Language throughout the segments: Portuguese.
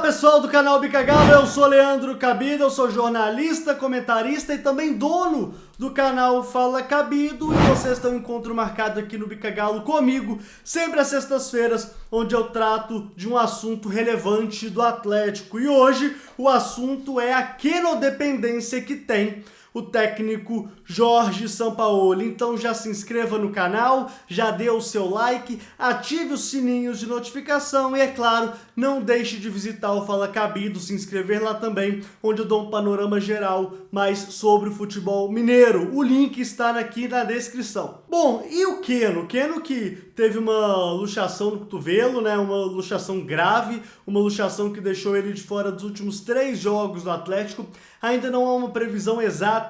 Pessoal do canal Bicagalo, eu sou Leandro Cabido, eu sou jornalista, comentarista e também dono do canal Fala Cabido, e vocês estão em encontro marcado aqui no Bicagalo comigo, sempre às sextas-feiras, onde eu trato de um assunto relevante do Atlético. E hoje o assunto é a quenodependência que tem o técnico Jorge Sampaoli. Então já se inscreva no canal, já dê o seu like, ative os sininhos de notificação e, é claro, não deixe de visitar o Fala Cabido, se inscrever lá também, onde eu dou um panorama geral mais sobre o futebol mineiro. O link está aqui na descrição. Bom, e o Keno? O Keno que teve uma luxação no cotovelo, né? Uma luxação grave, uma luxação que deixou ele de fora dos últimos 3 jogos do Atlético. Ainda não há uma previsão exata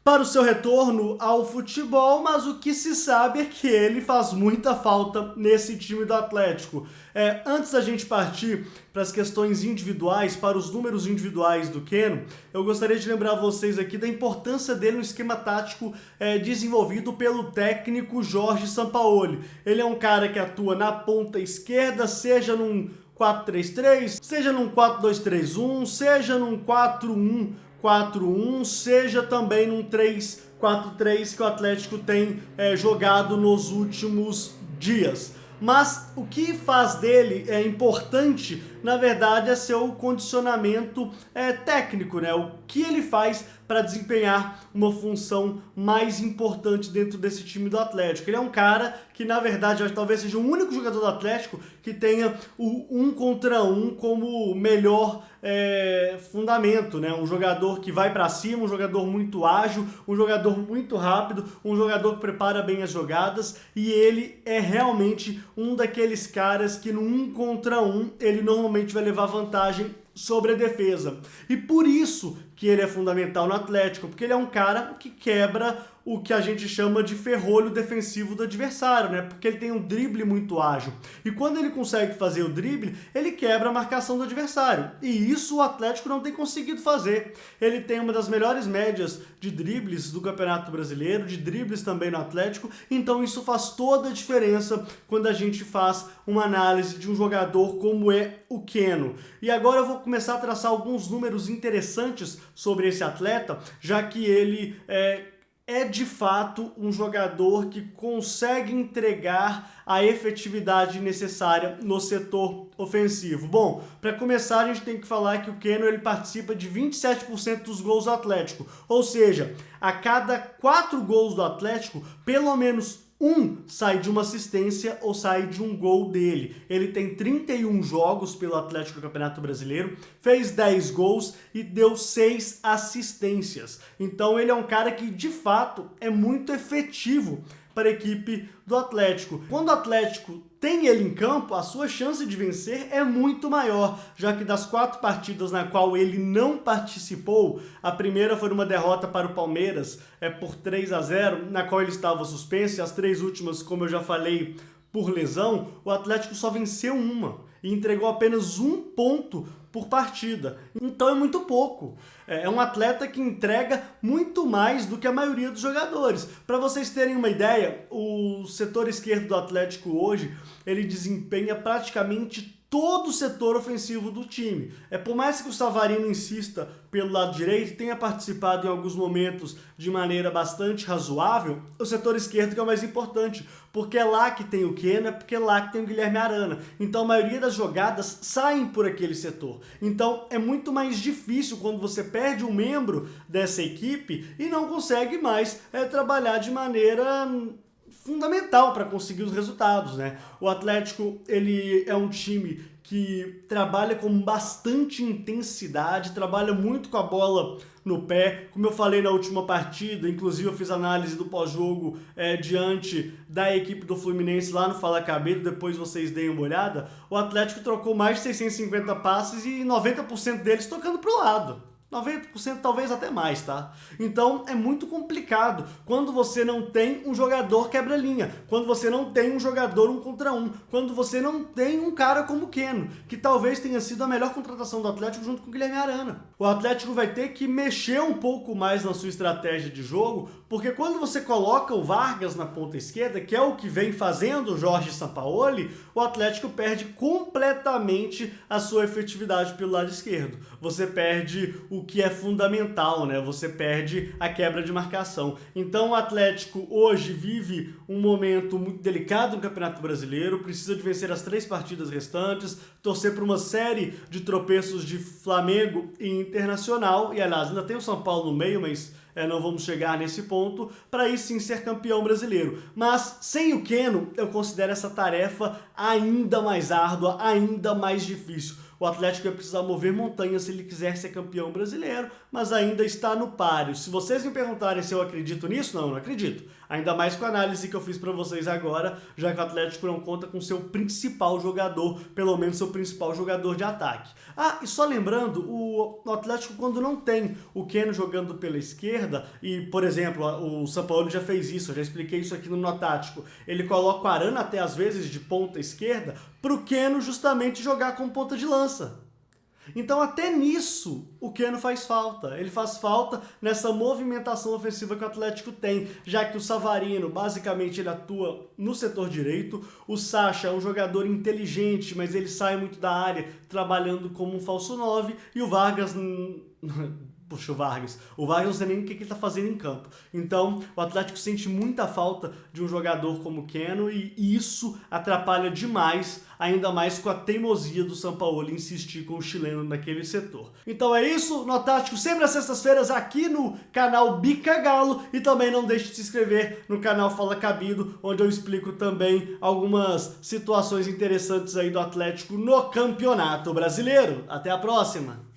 para o seu retorno ao futebol, mas o que se sabe é que ele faz muita falta nesse time do Atlético. Antes da gente partir para as questões individuais, para os números individuais do Keno, eu gostaria de lembrar vocês aqui da importância dele no esquema tático desenvolvido pelo técnico Jorge Sampaoli. Ele é um cara que atua na ponta esquerda, seja num 4-3-3, seja num 4-2-3-1, seja num 4-1-4-1, seja também num 3-4-3 que o Atlético tem jogado nos últimos dias. Mas o que faz dele importante, na verdade, é seu condicionamento técnico, né? O que ele faz para desempenhar uma função mais importante dentro desse time do Atlético. Ele é um cara que, na verdade, talvez seja o único jogador do Atlético que tenha o 1 contra 1 como melhor fundamento, né? Um jogador que vai para cima, um jogador muito ágil, um jogador muito rápido, um jogador que prepara bem as jogadas, e ele é realmente um daqueles caras que no 1 contra 1 ele normalmente vai levar vantagem sobre a defesa. E por isso que ele é fundamental no Atlético, porque ele é um cara que quebra o que a gente chama de ferrolho defensivo do adversário, né? Porque ele tem um drible muito ágil. E quando ele consegue fazer o drible, ele quebra a marcação do adversário. E isso o Atlético não tem conseguido fazer. Ele tem uma das melhores médias de dribles do Campeonato Brasileiro, de dribles também no Atlético. Então isso faz toda a diferença quando a gente faz uma análise de um jogador como é o Keno. E agora eu vou começar a traçar alguns números interessantes sobre esse atleta, já que ele é de fato um jogador que consegue entregar a efetividade necessária no setor ofensivo. Bom, para começar, a gente tem que falar que o Keno ele participa de 27% dos gols do Atlético, ou seja, a cada 4 gols do Atlético, pelo menos um sai de uma assistência ou sai de um gol dele. Ele tem 31 jogos pelo Atlético do Campeonato Brasileiro, fez 10 gols e deu 6 assistências. Então ele é um cara que de fato é muito efetivo para a equipe do Atlético. Quando o Atlético tem ele em campo, a sua chance de vencer é muito maior, já que das 4 partidas na qual ele não participou, a primeira foi uma derrota para o Palmeiras por 3-0, na qual ele estava suspenso, e as 3 últimas, como eu já falei, por lesão, o Atlético só venceu uma e entregou apenas 1 ponto por partida. Então é muito pouco. É um atleta que entrega muito mais do que a maioria dos jogadores. Para vocês terem uma ideia, o setor esquerdo do Atlético hoje, ele desempenha praticamente todo o setor ofensivo do time. Por mais que o Savarino insista pelo lado direito, tenha participado em alguns momentos de maneira bastante razoável, o setor esquerdo que é o mais importante, porque é lá que tem o Keno, é porque é lá que tem o Guilherme Arana. Então a maioria das jogadas saem por aquele setor. Então é muito mais difícil quando você perde um membro dessa equipe e não consegue mais trabalhar de maneira fundamental para conseguir os resultados, né? O Atlético, ele é um time que trabalha com bastante intensidade, trabalha muito com a bola no pé. Como eu falei na última partida, inclusive eu fiz análise do pós-jogo diante da equipe do Fluminense lá no Fala Cabido, depois vocês deem uma olhada. O Atlético trocou mais de 650 passes e 90% deles tocando para o lado. 90% talvez até mais, tá? Então é muito complicado quando você não tem um jogador quebra-linha, quando você não tem um jogador 1 contra 1, quando você não tem um cara como o Keno, que talvez tenha sido a melhor contratação do Atlético junto com o Guilherme Arana. O Atlético vai ter que mexer um pouco mais na sua estratégia de jogo, porque quando você coloca o Vargas na ponta esquerda, que é o que vem fazendo o Jorge Sampaoli, o Atlético perde completamente a sua efetividade pelo lado esquerdo. Você perde o que é fundamental, né? Você perde a quebra de marcação. Então o Atlético hoje vive um momento muito delicado no Campeonato Brasileiro, precisa de vencer as 3 partidas restantes, torcer por uma série de tropeços de Flamengo e Internacional, e aliás, ainda tem o São Paulo no meio, mas não vamos chegar nesse ponto, para aí sim ser campeão brasileiro. Mas sem o Keno, eu considero essa tarefa ainda mais árdua, ainda mais difícil. O Atlético vai precisar mover montanhas se ele quiser ser campeão brasileiro, mas ainda está no páreo. Se vocês me perguntarem se eu acredito nisso, não acredito. Ainda mais com a análise que eu fiz para vocês agora, já que o Atlético não conta com seu principal jogador, pelo menos seu principal jogador de ataque. Ah, e só lembrando, o Atlético quando não tem o Keno jogando pela esquerda, e por exemplo, o Sampaoli já fez isso, eu já expliquei isso aqui no Notático, ele coloca o Arana até às vezes de ponta esquerda, para o Keno justamente jogar com ponta de lança. Então até nisso o Keno faz falta. Ele faz falta nessa movimentação ofensiva que o Atlético tem, já que o Savarino basicamente ele atua no setor direito, o Sacha é um jogador inteligente, mas ele sai muito da área trabalhando como um falso 9, e o Vargas... Puxa, o Vargas não sei nem o que ele está fazendo em campo. Então, o Atlético sente muita falta de um jogador como o Keno e isso atrapalha demais, ainda mais com a teimosia do Sampaoli insistir com o chileno naquele setor. Então é isso, Notático sempre às sextas-feiras aqui no canal Bica Galo, e também não deixe de se inscrever no canal Fala Cabido, onde eu explico também algumas situações interessantes aí do Atlético no Campeonato Brasileiro. Até a próxima!